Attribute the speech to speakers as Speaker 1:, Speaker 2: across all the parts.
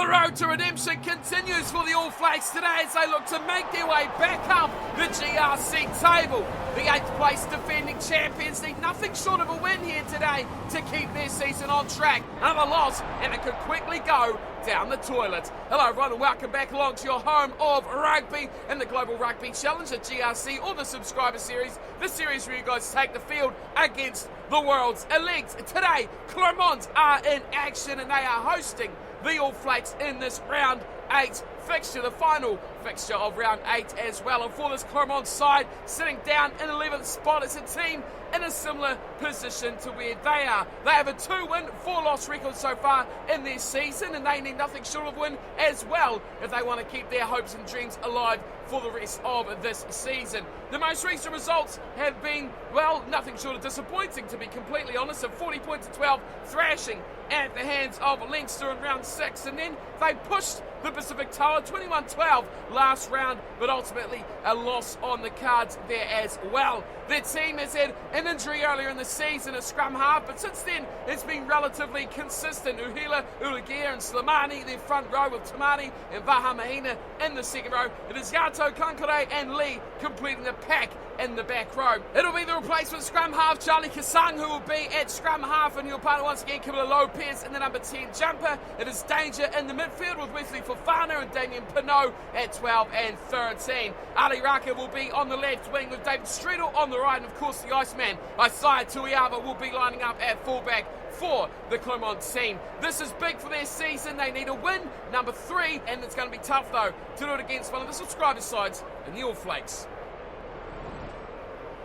Speaker 1: The road to redemption continues for the All Flakes today as they look to make their way back up the GRC table. The 8th place defending champions need nothing short of a win here today to keep their season on track. Another loss and it could quickly go down the toilet. Hello everyone and welcome back along to your home of rugby and the Global Rugby Challenge at GRC, or the subscriber series, the series where you guys take the field against the world's elite. Today, Clermont are in action and they are hosting the All Flakes in this round 8 fixture, the final fixture of round 8 as well. And for this Clermont side, sitting down in 11th spot, it's a team in a similar position to where they are. They have a 2-win, 4-loss record so far in their season, and they need nothing short of win as well if they want to keep their hopes and dreams alive for the rest of this season. The most recent results have been, well, nothing short of disappointing, to be completely honest. A 40-12 thrashing at the hands of Leinster in round 6, and then they pushed the Pacific Tower 21-12 last round, but ultimately a loss on the cards there as well. Their team has had an injury earlier in the season, a scrum half, but since then it's been relatively consistent. Uhila, Ulagia and Slimani, their front row, with Tamani and Vahamahina in the second row. It is Yato, Kankore and Lee completing the pack in the back row. It'll be the replacement scrum half, Charlie Kasang, who will be at scrum half, and he'll partner once again Kimberly Lopez in the number 10 jumper. It is Danger in the midfield with Wesley Fofana and Damien Pinot at 12 and 13. Ali Raka will be on the left wing with David Streetel on the right, and of course the Iceman, Isaiah Tuiava, will be lining up at fullback for the Clermont team. This is big for their season. They need a win, number 3, and it's going to be tough though to do it against one of the subscriber sides in the All Flakes.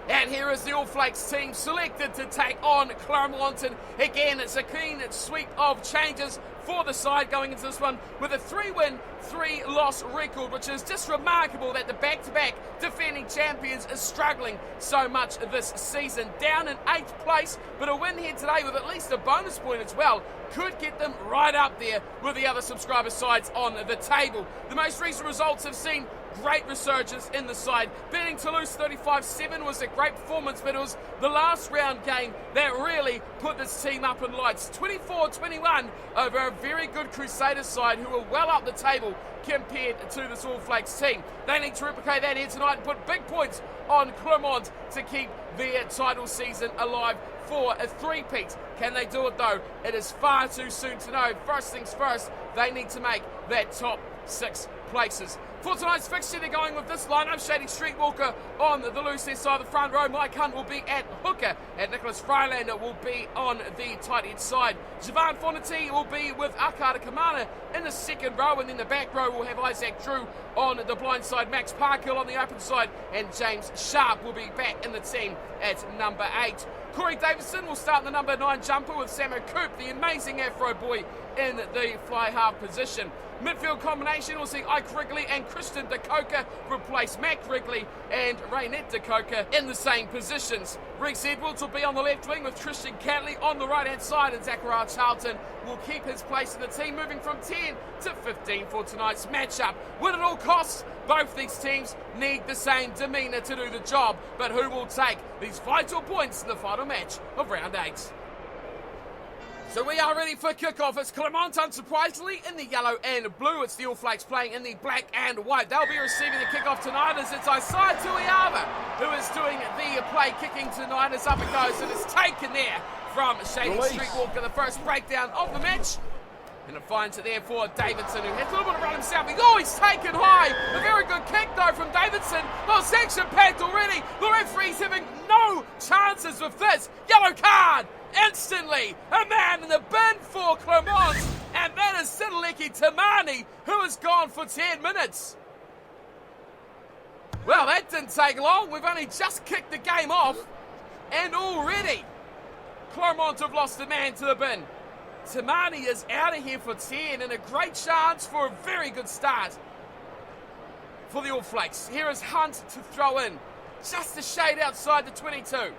Speaker 1: And here is the All Flakes team selected to take on Clermont. And again, it's a clean sweep of changes for the side going into this one with a 3-win, 3-loss record, which is just remarkable that the back-to-back defending champions is struggling so much this season. Down in 8th place, but a win here today with at least a bonus point as well could get them right up there with the other subscriber sides on the table. The most recent results have seen great resurgence in the side. Beating Toulouse 35-7 was a great performance, but it was the last round game that really put this team up in lights. 24-21 over a very good Crusaders side who are well up the table compared to this All Flakes team. They need to replicate that here tonight and put big points on Clermont to keep their title season alive for a 3-peat. Can they do it though? It is far too soon to know. First things first, they need to make that top 6 places. For tonight's fixture, they're going with this lineup. Shady Streetwalker on the loose end side of the front row. Mike Hunt will be at hooker, and Nicholas Freilander will be on the tight end side. Javan Fonati will be with Akara Kamana in the second row, and then the back row will have Isaac Drew on the blind side, Max Parkhill on the open side, and James Sharp will be back in the team at number 8. Corey Davison will start the number 9 jumper with Samo Coop, the amazing Afro boy, in the fly half position. Midfield combination will see Ike Wrigley and Christian Dakoka replace Mac Wrigley and Raynette Dakoka in the same positions. Reese Edwards will be on the left wing with Christian Catley on the right hand side, and Zachariah Charlton will keep his place in the team, moving from 10 to 15 for tonight's matchup. Win at all costs, both these teams need the same demeanour to do the job, but who will take these vital points in the final match of round 8? So we are ready for kickoff. It's Clermont, unsurprisingly, in the yellow and blue. It's the All Flakes playing in the black and white. They'll be receiving the kickoff tonight as it's Isaiah Tuiava who is doing the play kicking tonight as up it goes, and it's taken there from Shady Streetwalker, the first breakdown of the match. And it finds it there for Davidson, who has a little bit of run himself. He's taken high. A very good kick, though, from Davidson. Well, section packed already. The referee's having no chances with this. Yellow card. Instantly, a man in the bin for Clermont, and that is Sitaleki Tamani, who has gone for 10 minutes. Well, that didn't take long. We've only just kicked the game off, and already Clermont have lost a man to the bin. Tamani is out of here for 10, and a great chance for a very good start for the All Flakes. Here is Hunt to throw in, just a shade outside the 22.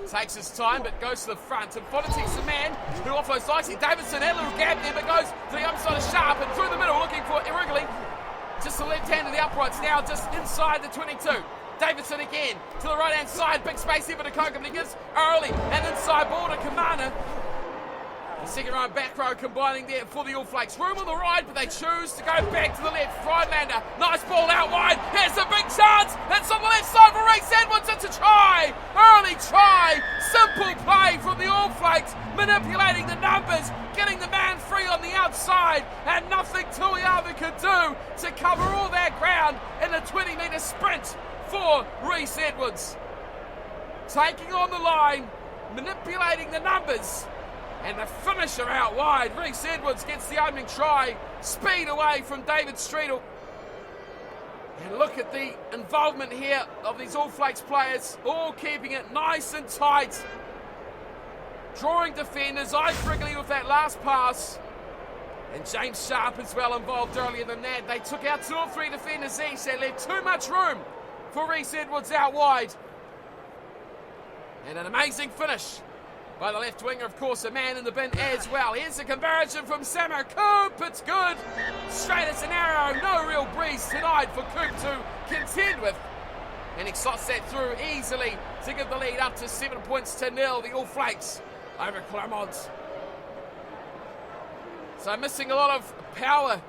Speaker 1: Takes his time, but goes to the front. And Fonati's the man who offloads nicely. Davidson had a little gap there, but goes to the upside of Sharp and through the middle, looking for Wrigley. Just the left hand of the uprights now, just inside the 22. Davidson again to the right hand side. Big space here for Dakoka, but he gives early and inside ball to Kamana. The second row and back row combining there for the All Flakes. Room on the right, but they choose to go back to the left. Friedlander, nice ball out wide. Here's a big chance. It's on the left side for Reece Edwards. It's a try. Early try. Simple play from the All Flakes. Manipulating the numbers. Getting the man free on the outside. And nothing Tuiava could do to cover all that ground in a 20-metre sprint for Reece Edwards. Taking on the line. Manipulating the numbers. And the finisher out wide. Reece Edwards gets the opening try. Speed away from David Streetle. And look at the involvement here of these All Flakes players. All keeping it nice and tight. Drawing defenders. Wrigley with that last pass. And James Sharp as well involved earlier than that. They took out 2 or 3 defenders each. They left too much room for Reece Edwards out wide. And an amazing finish by the left winger, of course, a man in the bin as well. Here's a conversion from Sammer Coop. It's good. Straight as an arrow. No real breeze tonight for Coop to contend with. And he slots that through easily to give the lead up to 7 points to 0. The All Flakes over Clermont. So missing a lot of power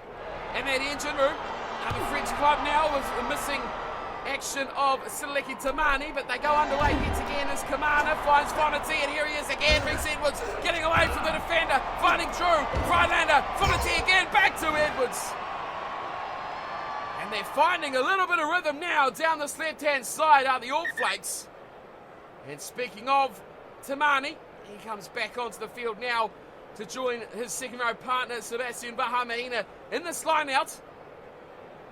Speaker 1: in that engine room. The French club now with missing action of Sileki Tamani, but they go underway yet again as Kamana finds Fonity, and here he is again. Reece Edwards getting away from the defender, finding Drew. Friedlander, Fonity again, back to Edwards. And they're finding a little bit of rhythm now down this left-hand side are the All Flakes. And speaking of Tamani, he comes back onto the field now to join his second row partner, Sebastian Bahamaina, in this line-out.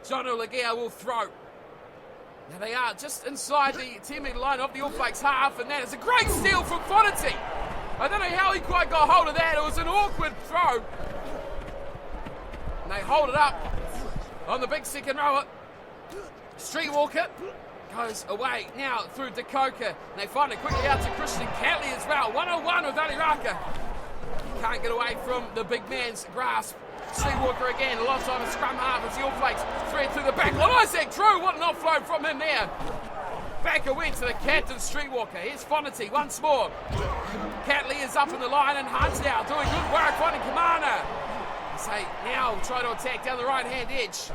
Speaker 1: John Olagia will throw. Now they are just inside the 10-metre line of the All Flakes half, and that is a great steal from Fonity. I don't know how he quite got hold of that. It was an awkward throw. And they hold it up on the big second rower. Streetwalker goes away now through Dakoka. And they find it quickly out to Christian Catley as well. 101 with Aliraka. Can't get away from the big man's grasp. Streetwalker again, a lot of time in scrum half as the All Flakes thread through the back. Well, Isaac Drew, what an offload from him there. Back away to the captain, Streetwalker. Here's Fonity once more. Catley is up in the line, and Hunt's now doing good work, finding Kamana. Say now try to attack down the right-hand edge.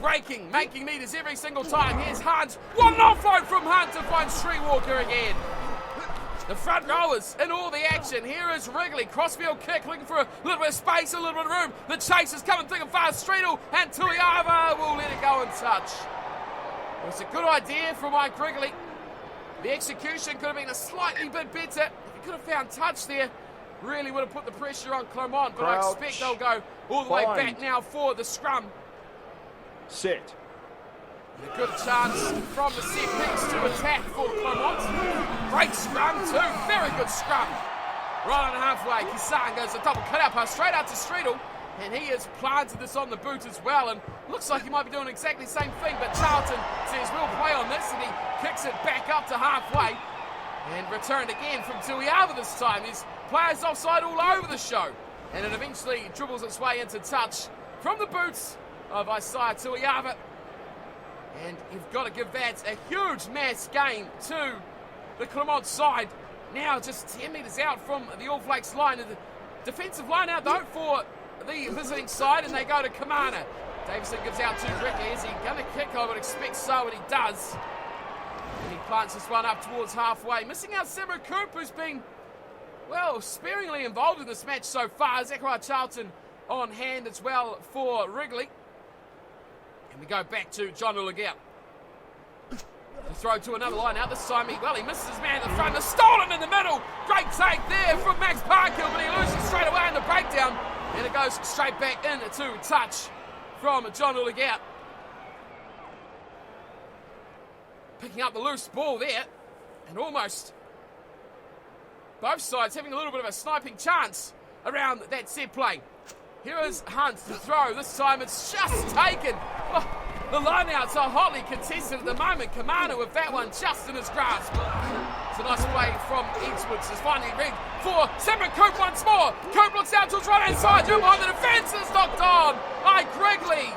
Speaker 1: Breaking, making meters every single time. Here's Hunt. What an offload from Hunt to find Streetwalker again. The front rowers in all the action. Here is Wrigley. Crossfield kick, looking for a little bit of space, a little bit of room. The chase is coming thick and fast. Streetle and Tuiava will let it go and touch. It was a good idea from Mike Wrigley. The execution could have been a slightly bit better. If he could have found touch there, really would have put the pressure on Clermont. But I expect they'll go all the way back now for the scrum.
Speaker 2: Set.
Speaker 1: A good chance from the set piece to attack for Clermont. Great scrum too, very good scrum. Right on halfway, Kisan goes a double cut-out pass straight out to Streetle, and he has planted this on the boot as well, and looks like he might be doing exactly the same thing, but Charlton says we'll play on this, and he kicks it back up to halfway, and returned again from Tuiava this time. There's players offside all over the show, and it eventually dribbles its way into touch from the boots of Isaiah Tuiava. And you've got to give that a huge mass gain to the Clermont side. Now just 10 metres out from the All Flakes line. The defensive line out though for the visiting side, and they go to Kamana. Davison gives out too quickly. Is he going to kick? I would expect so, and he does. And he plants this one up towards halfway. Missing out Sammer Coop, who's been, well, sparingly involved in this match so far. Zachariah Charlton on hand as well for Wrigley. And we go back to John Olagia. The throw to another line out. This time he misses his man at the front. The stolen in the middle. Great take there from Max Parkhill, but he loses straight away in the breakdown. And it goes straight back into touch from John Olagia. Picking up the loose ball there. And almost both sides having a little bit of a sniping chance around that set play. Here is Hunt to throw. This time it's just taken. Oh, the lineouts are hotly contested at the moment. Kamana with that one just in his grasp. It's a nice play from Edwards. Is finally rigged for Sammer Coop once more. Coop looks out to his right-hand side. You're behind the defence. It's knocked on by Wrigley.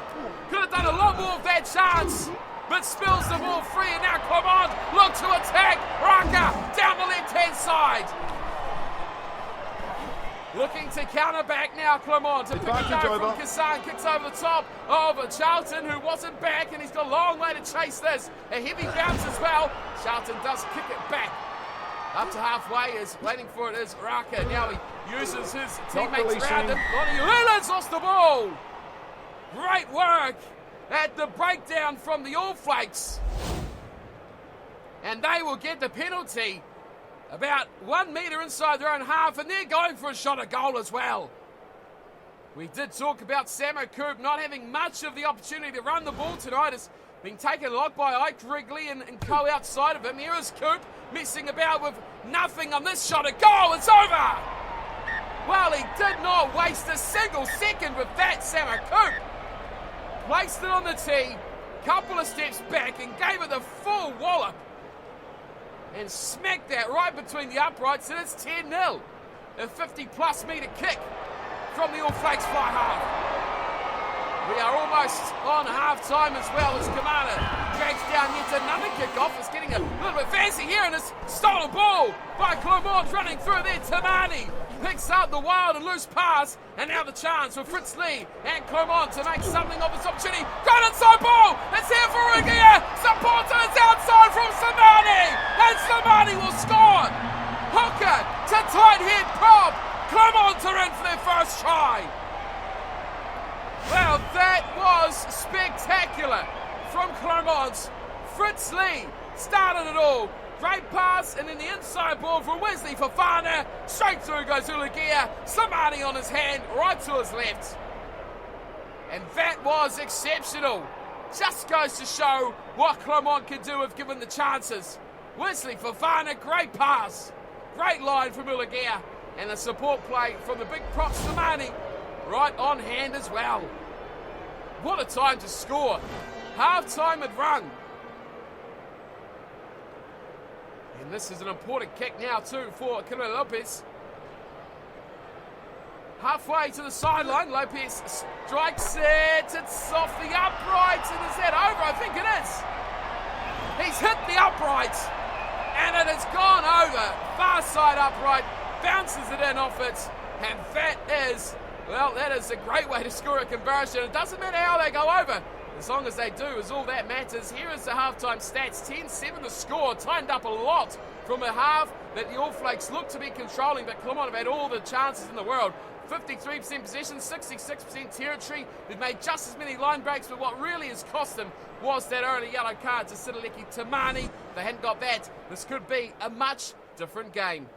Speaker 1: Could have done a lot more of that chance, but spills the ball free. And now Clermont look to attack. Raka down the left-hand side. Looking to counter back now, Clermont. To pick it
Speaker 2: Advantage
Speaker 1: down from
Speaker 2: over.
Speaker 1: Kassan, kicks over the top of Charlton, who wasn't back, and he's got a long way to chase this. A heavy bounce as well. Charlton does kick it back. Up to halfway, is waiting for it is Raka. Now he uses his teammates around him. Lonnie Leland's lost the ball. Great work at the breakdown from the All Flakes. And they will get the penalty about 1 metre inside their own half, and they're going for a shot at goal as well. We did talk about Samo Coop not having much of the opportunity to run the ball tonight. It's being taken a lot by Ike Wrigley and co outside of him. Here is Coop messing about with nothing on this shot at goal. It's over! Well, he did not waste a single second with that, Samo Coop. Placed it on the tee, couple of steps back and gave it the full wallop. And smacked that right between the uprights, and it's 10-0. A 50-plus metre kick from the All Flakes fly half. We are almost on half-time as well as Kamara drags down yet another kick-off. It's getting a little bit fancy here, and it's stolen ball by Clermont running through there. Tamani picks up the wild and loose pass, and now the chance for Fritz Lee and Clermont to make something of this opportunity. Great inside ball! It's here for Rugia! Supporter is outside from Samani! And Samani will score! Hooker to tight head pop! Clermont are in for their first try! Well, that was spectacular from Clermont. Fritz Lee started it all. Great pass, and then the inside ball from Wesley Fofana. Straight through goes Ulagia. Somebody on his hand, right to his left. And that was exceptional. Just goes to show what Clermont can do if given the chances. Wesley Fofana, great pass. Great line from Ulagia. And a support play from the big prop Samani. Right on hand as well. What a time to score. Half-time had run. And this is an important kick now too for Camilo Lopez. Halfway to the sideline, Lopez strikes it. It's off the upright, and is that over? I think it is. He's hit the upright, and it has gone over. Far side upright, bounces it in off it, and that is, well, that is a great way to score a conversion. It doesn't matter how they go over. As long as they do is all that matters. Here is the halftime stats. 10-7 the score. Timed up a lot from a half that the All Flakes look to be controlling, but Clermont have had all the chances in the world. 53% possession, 66% territory. They've made just as many line breaks, but what really has cost them was that early yellow card to Sitaleki Tamani. If they hadn't got that, this could be a much different game.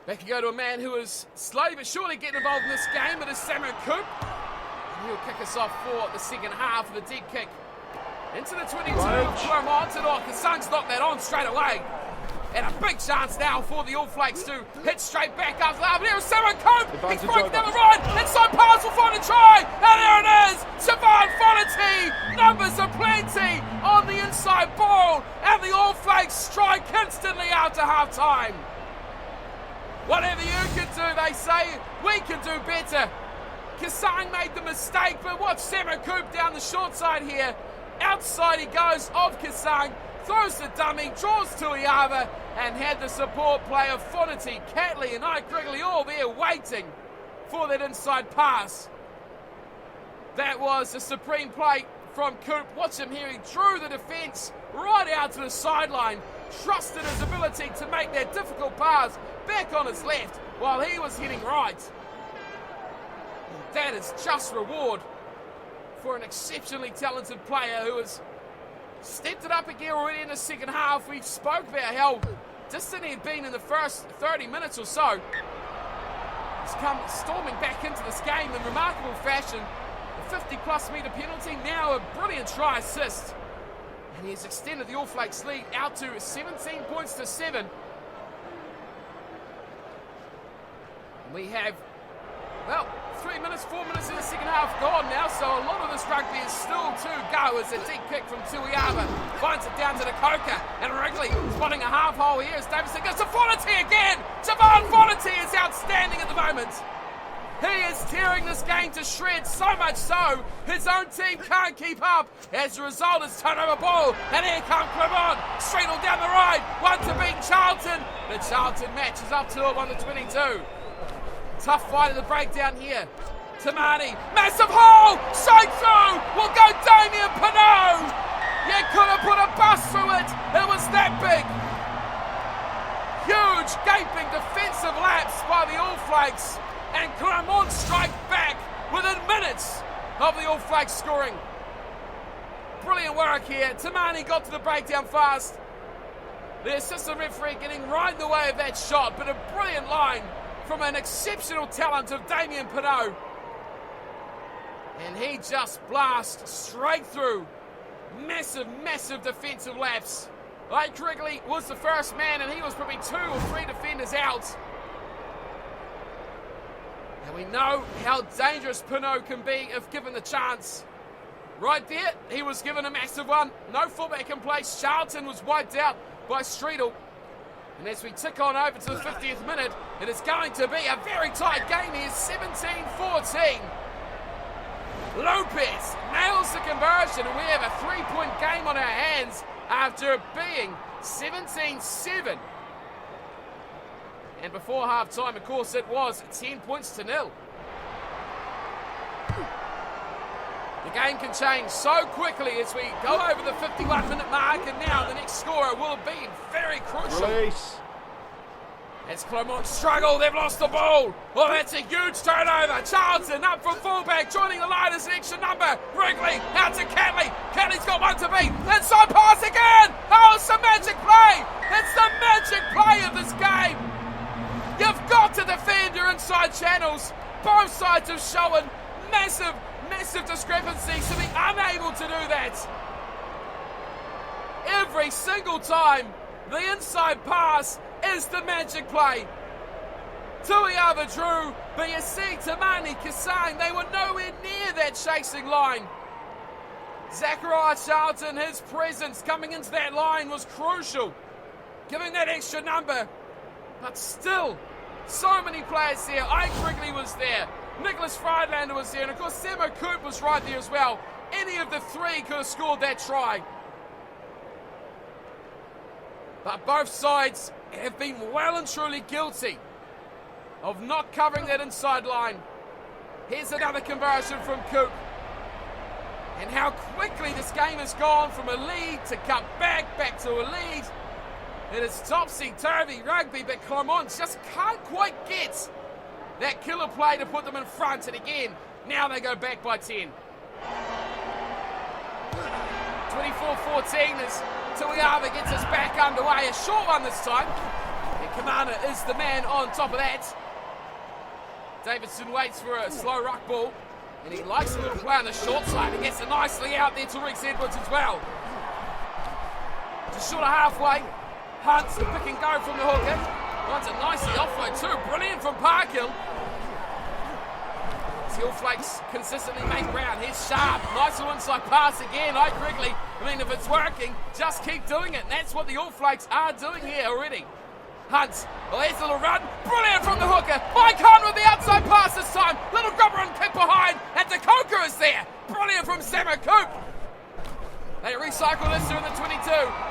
Speaker 1: Back you go to a man who is slowly but surely getting involved in this game. It is Samo Coop. He'll kick us off for the second half with a deep kick into the 22 of Clermont. And Kassan's knocked that on straight away. And a big chance now for the All Flakes to hit straight back after that. But here's Samo Coop. He's broken down the right. Inside pass will find a try. And there it is. Siobhan Fonity. Numbers are plenty on the inside ball. And the All Flakes strike instantly out to half time. Whatever you can do, they say, we can do better. Kassan made the mistake, but watch Samo Coop down the short side here. Outside he goes of Kassan, throws the dummy, draws Tuiava, and had the support play of Fonity, Catley, and Ike Wrigley all there waiting for that inside pass. That was a supreme play from Coop. Watch him here, he drew the defence right out to the sideline, trusted his ability to make that difficult pass back on his left while he was heading right. That is just reward for an exceptionally talented player who has stepped it up again already in the second half. We spoke about how distant he had been in the first 30 minutes or so. He's come storming back into this game in remarkable fashion. A 50-plus metre penalty, now a brilliant try assist. And he has extended the All Flakes lead out to 17 points to 7. And we have, well, 4 minutes in the second half gone now, so a lot of this rugby is still to go as a deep kick from Tuiava finds it down to the Coca, and Wrigley spotting a half hole here as Davison goes to Fonity again. Siobhan Fonity is outstanding at the moment. He is tearing this game to shreds, so much so his own team can't keep up. As a result, it's turnover ball, and here comes Clermont, straight on down the right, one to beat Charlton. The Charlton match is up to it on the 22. Tough fight at the breakdown here. Tamani, massive hole, straight through, will go Damien Pinot. You could have put a bus through it, it was that big. Huge gaping defensive lapse by the All Flakes, and Clermont strike back within minutes of the All Flakes scoring. Brilliant work here. Tamani got to the breakdown fast. The assistant referee getting right in the way of that shot, but a brilliant line from an exceptional talent of Damien Pinot. And he just blasts straight through. Massive, massive defensive lapse. Ike Wrigley was the first man, and he was probably 2 or 3 defenders out. And we know how dangerous Pinot can be if given the chance. Right there, he was given a massive one. No fullback in place. Charlton was wiped out by Streetle. And as we tick on over to the 50th minute, it is going to be a very tight game here, 17-14. Lopez nails the conversion, and we have a 3-point game on our hands after being 17-7. And before half-time, of course, it was 10 points to 0. The game can change so quickly as we go over the 51-minute mark, and now the next scorer will be very crucial.
Speaker 2: Release.
Speaker 1: As Clermont struggle, they've lost the ball. Well, that's a huge turnover. Charlton up from fullback, joining the line as an extra number. Wrigley out to Catley. Catley's got one to beat. Inside pass again. Oh, it's the magic play. It's the magic play of this game. You've got to defend your inside channels. Both sides have shown massive discrepancies to be unable to do that. Every single time, the inside pass is the magic play. Tuiava drew, but you see Tamani Kasang, they were nowhere near that chasing line. Zachariah Charlton, his presence coming into that line was crucial, giving that extra number. But still, so many players there. Ike Wrigley was there. Nicholas Friedlander was there. And of course, Samo Coop was right there as well. Any of the three could have scored that try. But both sides have been well and truly guilty of not covering that inside line. Here's another conversion from Coop. And how quickly this game has gone from a lead to cut back to a lead. It is topsy-turvy rugby, but Clermont just can't quite get that killer play to put them in front. And again, now they go back by 10. 24-14 as Tuiava gets us back underway. A short one this time. And Kamana is the man on top of that. Davidson waits for a slow ruck ball. And he likes a little play on the short side. He gets it nicely out there to Rex Edwards as well. Just short of halfway. Hunt, pick and go from the hooker. Finds it nicely offload too. Brilliant from Parkhill. All Flakes consistently make ground. Here's Sharp. Nice little inside pass again. Ike Wrigley. I mean, if it's working, just keep doing it. And that's what the All Flakes are doing here already. Hunt. Well, here's a little run. Brilliant from the hooker. Mike Hunt with the outside pass this time. Little grubber and kick behind. And Dakota is there. Brilliant from Samo Coop. They recycle this here in the 22.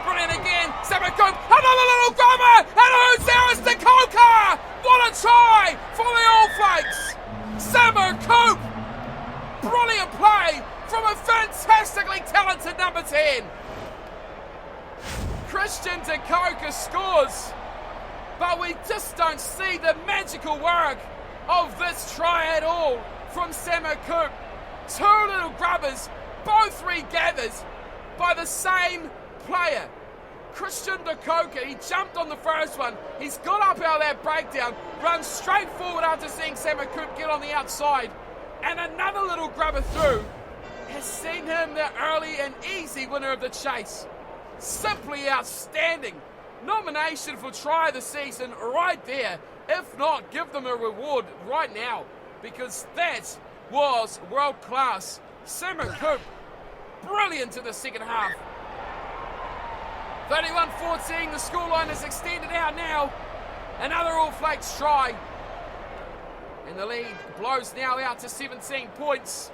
Speaker 1: Brilliant again. Samo Coop. Another little grubber. And who's there is Dakota. What a try for the All Flakes. Samo Coop. Brilliant play from a fantastically talented number 10. Christian Dakota scores. But we just don't see the magical work of this try at all from Samo Coop. Two little grubbers, both regathered by the same player. Christian Dakota, he jumped on the first one. He's got up out of that breakdown, runs straight forward after seeing Samo Coop get on the outside. And another little grubber through has seen him the early and easy winner of the chase. Simply outstanding. Nomination for try of the season right there. If not, give them a reward right now, because that was world class. Samo Coop, brilliant in the second half. 31-14, the scoreline is extended out now. Another All Flakes try. And the lead blows now out to 17 points.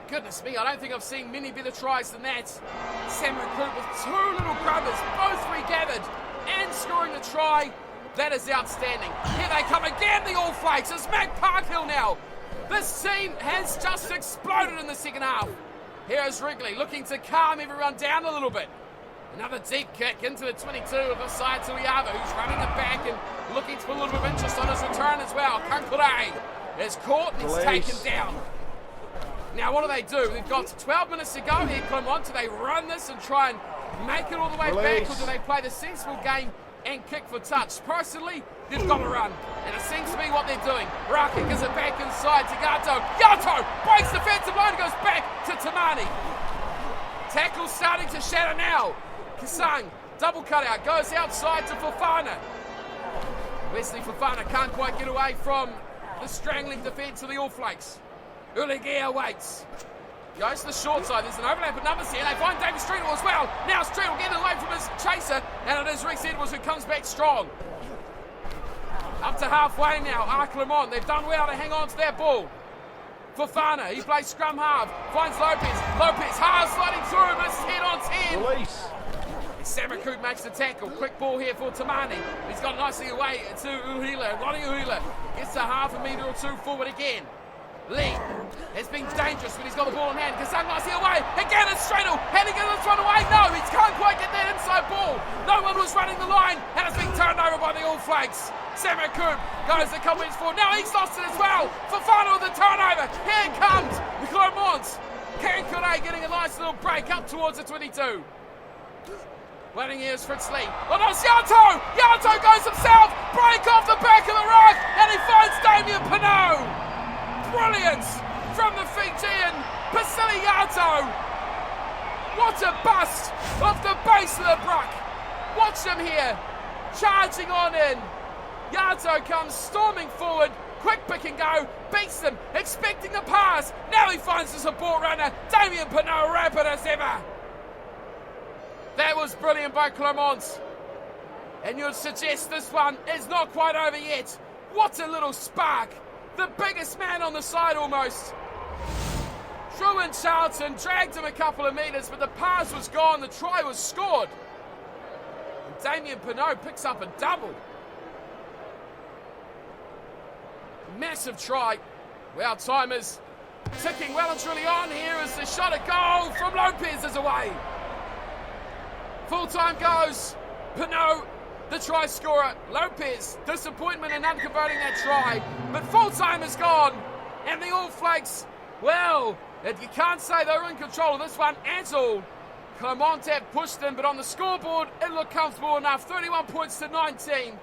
Speaker 1: Goodness me, I don't think I've seen many better tries than that. Samo Coop with two little grubbers, both regathered, and That is outstanding. Here they come again, the All Flakes. It's Mac Parkhill now. This team has just exploded in the second half. Here is Wrigley looking to calm everyone down a little bit. Another deep kick into the 22 of the side to Iava, who's running it back and looking to put a little bit of interest on his return as well. Kankure is caught and he's taken down. Now what do? They've got 12 minutes to go here, Clermont. Do they run this and try and make it all the way back, or do they play the sensible game and kick for touch? Personally, they've got to run, and it seems to be what they're doing. Raka gives it back inside to Gato. Gato breaks the defensive line, goes back to Tamani. Tackle starting to shatter now. Kisang, double cutout, goes outside to Fofana. Wesley Fofana can't quite get away from the strangling defence of the All Flakes. Uligia waits. Goes to the short side. There's an overlap of numbers here. They find David Streetle as well. Now Streetle getting away from his chaser, and it is Rex Edwards who comes back strong. Up to halfway now. Clermont, they've done well to hang on to that ball. Fofana, he plays scrum half, finds Lopez. Lopez hard sliding through, but it's 10 on 10.
Speaker 2: Release.
Speaker 1: Samakoot makes the tackle. Quick ball here for Tamani. He's got nicely away to Uhila. Ronnie Uhila gets a half a metre or two forward again. Lee has been dangerous when he's got the ball in hand. Kasang nicely away. Again, it's Streetle. Can he get this one away? No, he can't quite get that inside ball. No one was running the line, and it's been turned over by the All Flakes. Samakoot goes a couple minutes forward. Now he's lost it as well. Fofana with the turnover. Here it comes. The Clermont. Kankure getting a nice little break up towards the 22. Waiting here is Fritz Lee. Oh no, it's Yato! Yato goes himself! Break off the back of the ruck! And he finds Damien Pinot! Brilliant from the Fijian, Pasili Yato! What a bust off the base of the bruck! Watch him here, charging on in. Yato comes storming forward, quick pick and go, beats them, expecting the pass. Now he finds the support runner, Damien Pinot, rapid as ever. That was brilliant by Clermont. And you'd suggest this one is not quite over yet. What a little spark. The biggest man on the side almost. Drew Charlton dragged him a couple of metres, but the pass was gone. The try was scored. And Damien Pinot picks up a double. Massive try. Well, time is ticking well and truly on. Here is the shot at goal from Lopez is away. Full time goes. Pinot, the try scorer. Lopez, disappointment in unconverting that try. But full time is gone. And the All Flakes, well, you can't say they were in control of this one at all. Clermont have pushed them, but on the scoreboard, it looked comfortable enough. 31 points to 19.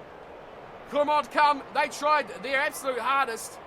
Speaker 1: Clermont they tried their absolute hardest.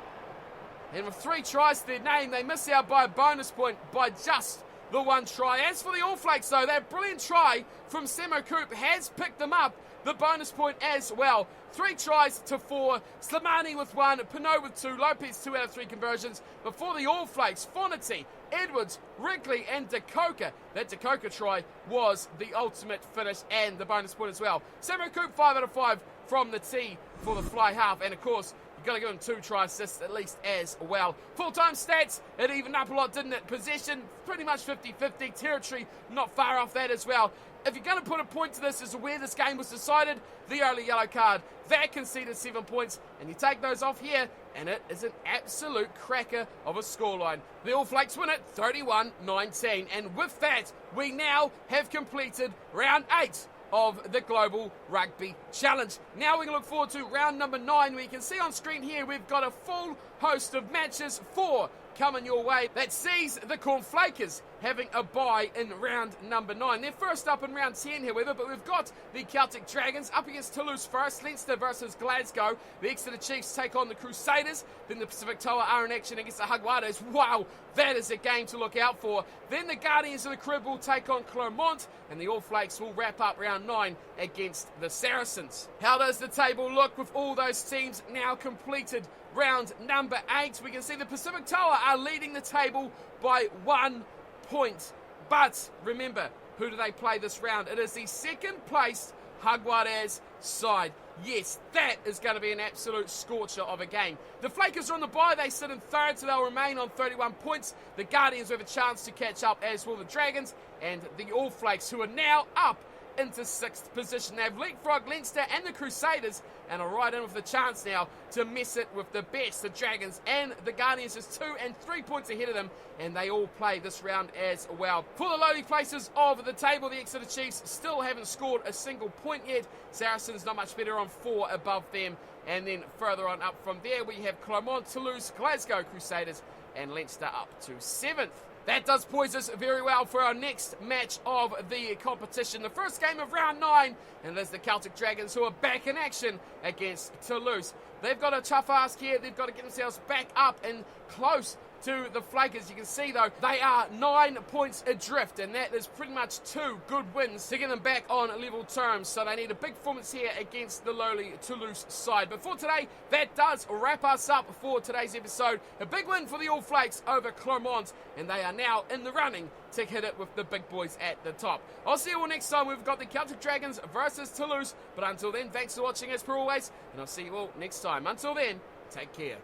Speaker 1: And with 3 tries to their name, they missed out by a bonus point by just the 1 try. As for the All Flakes, though, that brilliant try from Samakoot has picked them up the bonus point as well. 3 tries to 4. Slimani with 1, Pinot with 2, Lopez 2 out of 3 conversions. But for the All Flakes, Fonity, Edwards, Wrigley and Dakoka. That Dakoka try was the ultimate finish and the bonus point as well. Samakoot 5 out of 5 from the tee for the fly half. And of course, you've got to give him 2 try assists at least as well. Full-time stats, it evened up a lot, didn't it? Possession, pretty much 50-50. Territory, not far off that as well. If you're going to put a point to this as to where this game was decided, the only yellow card. That conceded 7 points, and you take those off here, and it is an absolute cracker of a scoreline. The All Flakes win it 31-19, and with that, we now have completed round 8 of the Global Rugby Challenge. Now we can look forward to round number 9, where you can see on screen here we've got a full host of matches, 4 coming your way. That sees the Cornflakers having a bye in round number 9. They're first up in round 10, however, but we've got the Celtic Dragons up against Toulouse first, Leinster versus Glasgow. The Exeter Chiefs take on the Crusaders. Then the Pacific Toa are in action against the Jaguares. Wow, that is a game to look out for. Then the Guardians of the Crib will take on Clermont, and the All Flakes will wrap up round 9 against the Saracens. How does the table look with all those teams now completed? Round number 8, we can see the Pacific Toa are leading the table by 1 point. But remember, who do they play this round? It is the second placed Jaguares side. Yes, that is going to be an absolute scorcher of a game. The Flakers are on the bye. They sit in 3rd, so they'll remain on 31 points. The Guardians have a chance to catch up, as will the Dragons. And the All Flakes, who are now up into 6th position. They've leapfrogged Leinster and the Crusaders and are right in with the chance now to mess it with the best. The Dragons and the Guardians just 2 and 3 points ahead of them, and they all play this round as well. For the lowly places of the table, the Exeter Chiefs still haven't scored a single point yet. Saracens not much better on 4 above them. And then further on up from there, we have Clermont, Toulouse, Glasgow Crusaders, and Leinster up to 7th. That does poise us very well for our next match of the competition. The first game of round 9, and there's the Celtic Dragons who are back in action against Toulouse. They've got a tough ask here. They've got to get themselves back up and close to the Flakes. You can see, though, they are 9 points adrift, and that is pretty much 2 good wins to get them back on level terms. So they need a big performance here against the lowly Toulouse side. But for today, that does wrap us up for today's episode. A big win for the All Flakes over Clermont, and they are now in the running to hit it with the big boys at the top. I'll see you all next time. We've got the Celtic Dragons versus Toulouse. But until then, thanks for watching as per always, and I'll see you all next time. Until then, take care.